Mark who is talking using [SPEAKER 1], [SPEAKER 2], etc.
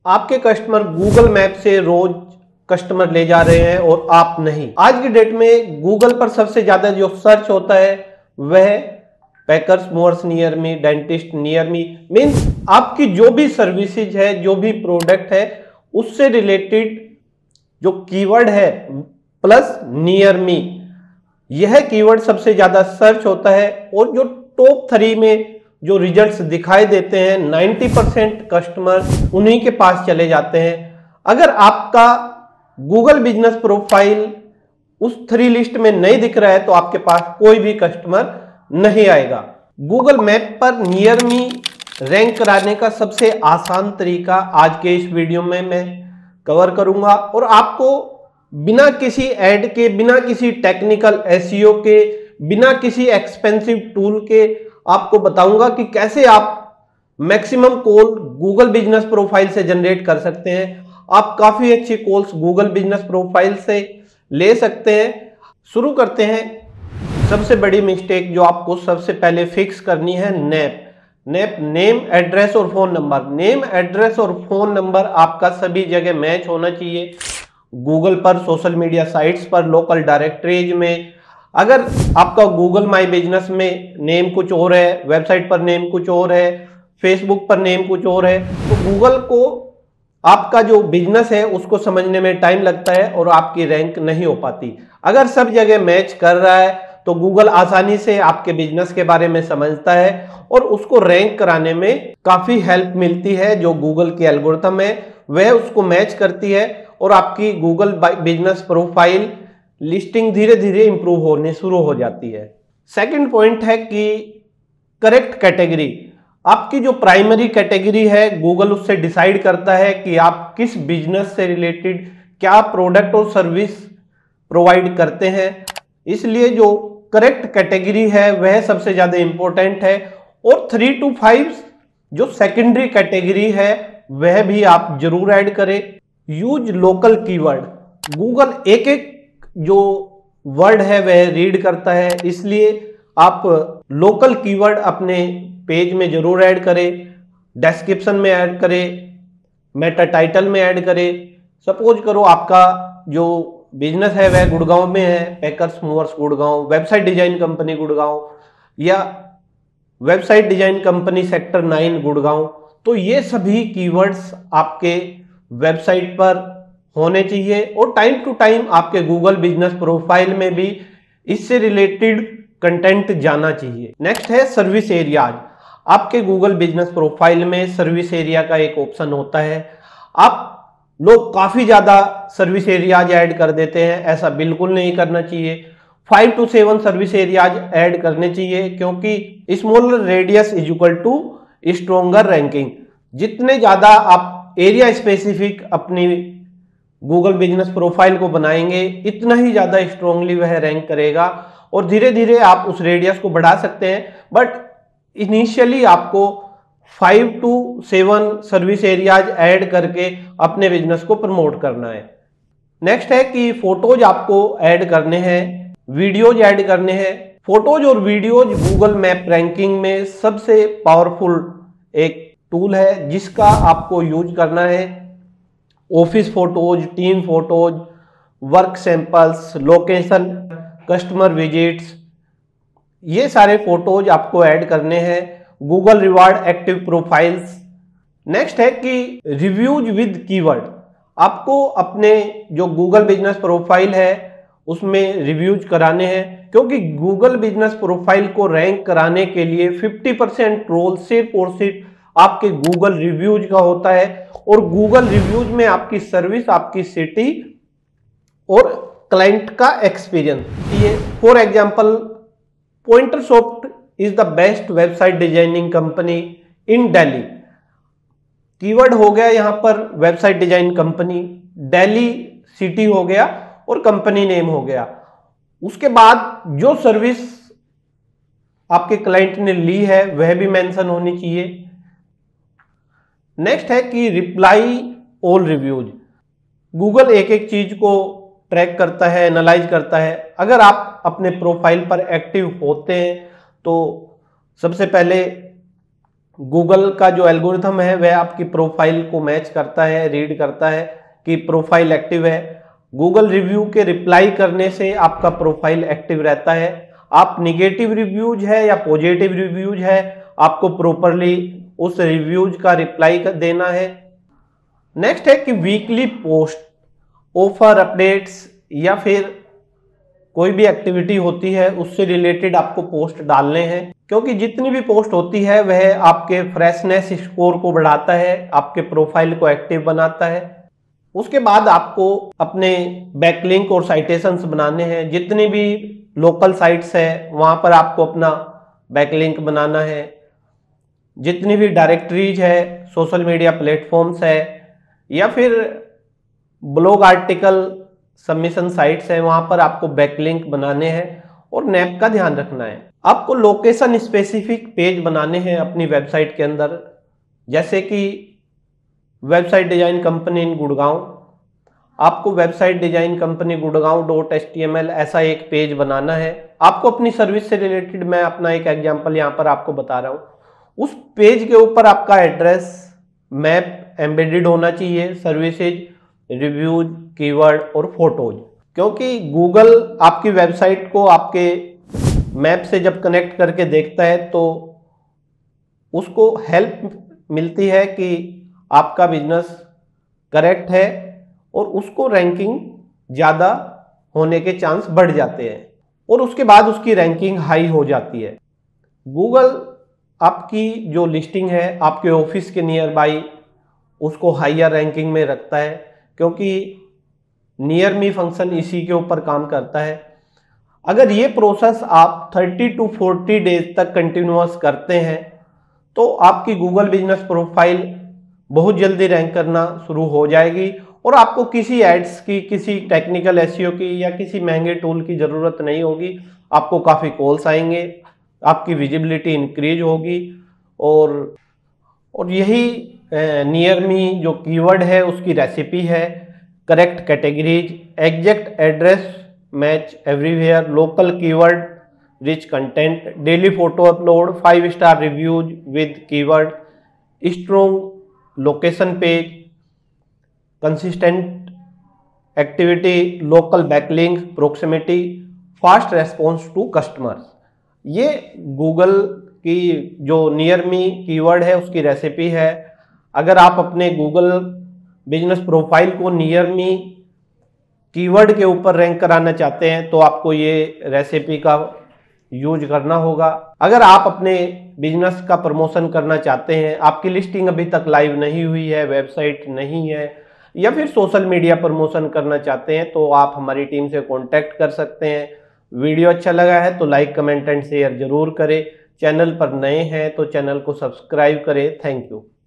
[SPEAKER 1] आपके customer Google map से रोज customer ले जा रहे हैं और आप नहीं। आज की डेट में गूगल पर सबसे ज्यादा जो सर्च होता है वह packers movers near me, dentist near me, means आपकी जो भी सर्विसेज है, जो भी प्रोडक्ट है, उससे रिलेटेड जो कीवर्ड है प्लस नियर मी, यह कीवर्ड सबसे ज्यादा सर्च होता है। और जो टॉप 3 में जो रिजल्ट्स दिखाई देते हैं 90% कस्टमर उन्हीं के पास चले जाते हैं। अगर आपका गूगल बिजनेस प्रोफाइल उस 3 लिस्ट में नहीं दिख रहा है तो आपके पास कोई भी कस्टमर नहीं आएगा। गूगल मैप पर नियर मी रैंक कराने का सबसे आसान तरीका आज के इस वीडियो में मैं कवर करूंगा और आपको बिना किसी ऐड के, बिना किसी टेक्निकल एसईओ के, बिना किसी एक्सपेंसिव टूल के आपको बताऊंगा कि कैसे आप maximum call Google business profile से जनरेट कर सकते हैं। आप काफी अच्छी कॉल्स गूगल बिजनेस प्रोफाइल से ले सकते हैं। शुरू करते हैं। सबसे बड़ी मिस्टेक जो आपको सबसे पहले फिक्स करनी है, नेम, एड्रेस और फोन नंबर। नेम, एड्रेस और फोन नंबर आपका सभी जगह मैच होना चाहिए। गूगल पर, सोशल मीडिया साइट्स पर, लोकल डायरेक्टरीज में। अगर आपका गूगल माई बिजनेस में नेम कुछ और है, वेबसाइट पर नेम कुछ और है, फेसबुक पर नेम कुछ और है, तो गूगल को आपका जो बिजनेस है उसको समझने में टाइम लगता है और आपकी रैंक नहीं हो पाती। अगर सब जगह मैच कर रहा है तो गूगल आसानी से आपके बिजनेस के बारे में समझता है और उसको रैंक कराने में काफी हेल्प मिलती है। जो गूगल की एल्गोरिथम है वह उसको मैच करती है और आपकी गूगल बिजनेस प्रोफाइल लिस्टिंग धीरे धीरे इंप्रूव होने शुरू हो जाती है। सेकंड पॉइंट है कि करेक्ट कैटेगरी। आपकी जो प्राइमरी कैटेगरी है गूगल उससे डिसाइड करता है कि आप किस बिजनेस से रिलेटेड क्या प्रोडक्ट और सर्विस प्रोवाइड करते हैं, इसलिए जो करेक्ट कैटेगरी है वह सबसे ज्यादा इंपॉर्टेंट है। और 3 to 5 जो सेकेंडरी कैटेगरी है वह भी आप जरूर ऐड करें। Use local keyword. गूगल एक एक जो वर्ड है वह रीड करता है, इसलिए आप लोकल कीवर्ड अपने पेज में जरूर ऐड करें, डिस्क्रिप्शन में ऐड करें, मेटा टाइटल में ऐड करें। सपोज करो आपका जो बिजनेस है वह गुड़गांव में है, packers movers Gurgaon, website design company Gurgaon या website design company sector 9 Gurgaon, तो ये सभी कीवर्ड्स आपके वेबसाइट पर होने चाहिए और टाइम टू टाइम आपके गूगल बिजनेस प्रोफाइल में भी इससे रिलेटेड कंटेंट जाना चाहिए। नेक्स्ट है सर्विस एरियाज। आपके गूगल बिजनेस प्रोफाइल में सर्विस एरिया का एक ऑप्शन होता है। आप लोग काफी ज्यादा सर्विस एरियाज ऐड कर देते हैं, ऐसा बिल्कुल नहीं करना चाहिए। 5 to 7 सर्विस एरियाज ऐड करने चाहिए क्योंकि smaller radius is equal to stronger ranking. जितने ज्यादा आप एरिया स्पेसिफिक अपनी गूगल बिजनेस प्रोफाइल को बनाएंगे इतना ही ज्यादा स्ट्रांगली वह रैंक करेगा और धीरे धीरे आप उस रेडियस को बढ़ा सकते हैं। बट इनिशियली आपको 5 to 7 सर्विस एरियाज ऐड करके अपने बिजनेस को प्रमोट करना है। नेक्स्ट है कि फोटोज आपको ऐड करने हैं, वीडियोज ऐड करने हैं। फोटोज और वीडियोज गूगल मैप रैंकिंग में सबसे पावरफुल एक टूल है जिसका आपको यूज करना है। Office photos, team photos, work samples, location, customer visits, ये सारे फोटोज आपको ऐड करने हैं। Google reward active profiles. Next है कि रिव्यूज विद कीवर्ड। आपको अपने जो गूगल बिजनेस प्रोफाइल है उसमें रिव्यूज कराने हैं क्योंकि गूगल बिजनेस प्रोफाइल को रैंक कराने के लिए 50% रोल सिर्फ और सिर्फ आपके गूगल रिव्यूज का होता है और गूगल रिव्यूज में आपकी सर्विस, आपकी सिटी और क्लाइंट का एक्सपीरियंस। ये for example Pointersoft is the best website designing company in Delhi. Keyword हो गया यहां पर website design company, Delhi city हो गया और कंपनी नेम हो गया। उसके बाद जो सर्विस आपके क्लाइंट ने ली है वह भी मेंशन होनी चाहिए। नेक्स्ट है कि रिप्लाई ऑल रिव्यूज। गूगल एक एक चीज को ट्रैक करता है, एनालाइज करता है। अगर आप अपने प्रोफाइल पर एक्टिव होते हैं तो सबसे पहले गूगल का जो एल्गोरिथम है वह आपकी प्रोफाइल को मैच करता है, रीड करता है कि प्रोफाइल एक्टिव है। गूगल रिव्यू के रिप्लाई करने से आपका प्रोफाइल एक्टिव रहता है। आप निगेटिव रिव्यूज है या पॉजिटिव रिव्यूज है, आपको प्रॉपरली उस रिव्यूज का रिप्लाई देना है। नेक्स्ट है कि वीकली पोस्ट, ऑफर अपडेट्स या फिर कोई भी एक्टिविटी होती है उससे रिलेटेड आपको पोस्ट डालने हैं, क्योंकि जितनी भी पोस्ट होती है वह आपके फ्रेशनेस स्कोर को बढ़ाता है, आपके प्रोफाइल को एक्टिव बनाता है। उसके बाद आपको अपने बैकलिंक और साइटेशंस बनाने हैं। जितनी भी लोकल साइट्स है वहां पर आपको अपना बैकलिंक बनाना है। जितनी भी डायरेक्टरीज है, सोशल मीडिया प्लेटफॉर्म्स है या फिर ब्लॉग आर्टिकल सबमिशन साइट्स है, वहां पर आपको बैकलिंक बनाने हैं और नैप का ध्यान रखना है। आपको लोकेशन स्पेसिफिक पेज बनाने हैं अपनी वेबसाइट के अंदर, जैसे कि वेबसाइट डिजाइन कंपनी इन गुड़गांव। आपको वेबसाइट डिजाइन कंपनी गुड़गांव.html ऐसा एक पेज बनाना है। आपको अपनी सर्विस से रिलेटेड मैं अपना एक एग्जांपल यहाँ पर आपको बता रहा हूँ। उस पेज के ऊपर आपका एड्रेस मैप एम्बेडेड होना चाहिए, सर्विसेज, रिव्यूज, कीवर्ड और फोटोज, क्योंकि गूगल आपकी वेबसाइट को आपके मैप से जब कनेक्ट करके देखता है तो उसको हेल्प मिलती है कि आपका बिजनेस करेक्ट है और उसको रैंकिंग ज़्यादा होने के चांस बढ़ जाते हैं और उसके बाद उसकी रैंकिंग हाई हो जाती है। गूगल आपकी जो लिस्टिंग है आपके ऑफिस के नियर बाई उसको हायर रैंकिंग में रखता है, क्योंकि नियर मी फंक्शन इसी के ऊपर काम करता है। अगर ये प्रोसेस आप 30 to 40 डेज तक कंटिन्यूअस करते हैं तो आपकी गूगल बिजनेस प्रोफाइल बहुत जल्दी रैंक करना शुरू हो जाएगी और आपको किसी एड्स की, किसी टेक्निकल एसईओ की या किसी महंगे टूल की ज़रूरत नहीं होगी। आपको काफ़ी कॉल्स आएंगे, आपकी विजिबिलिटी इंक्रीज होगी और यही नियर मी जो कीवर्ड है उसकी रेसिपी है। Correct categories, exact address match everywhere, local keyword, rich content, daily photo upload, 5 star reviews with keyword, strong location page, consistent activity, local backlink, proximity, fast response to customers. ये Google की जो near me keyword है उसकी recipe है। अगर आप अपने Google business profile को नियर मी कीवर्ड के ऊपर रैंक कराना चाहते हैं तो आपको ये रेसिपी का यूज करना होगा। अगर आप अपने बिजनेस का प्रमोशन करना चाहते हैं, आपकी लिस्टिंग अभी तक लाइव नहीं हुई है, वेबसाइट नहीं है या फिर सोशल मीडिया प्रमोशन करना चाहते हैं तो आप हमारी टीम से कांटेक्ट कर सकते हैं। वीडियो अच्छा लगा है तो लाइक, कमेंट एंड शेयर जरूर करें। चैनल पर नए हैं तो चैनल को सब्सक्राइब करें। Thank you.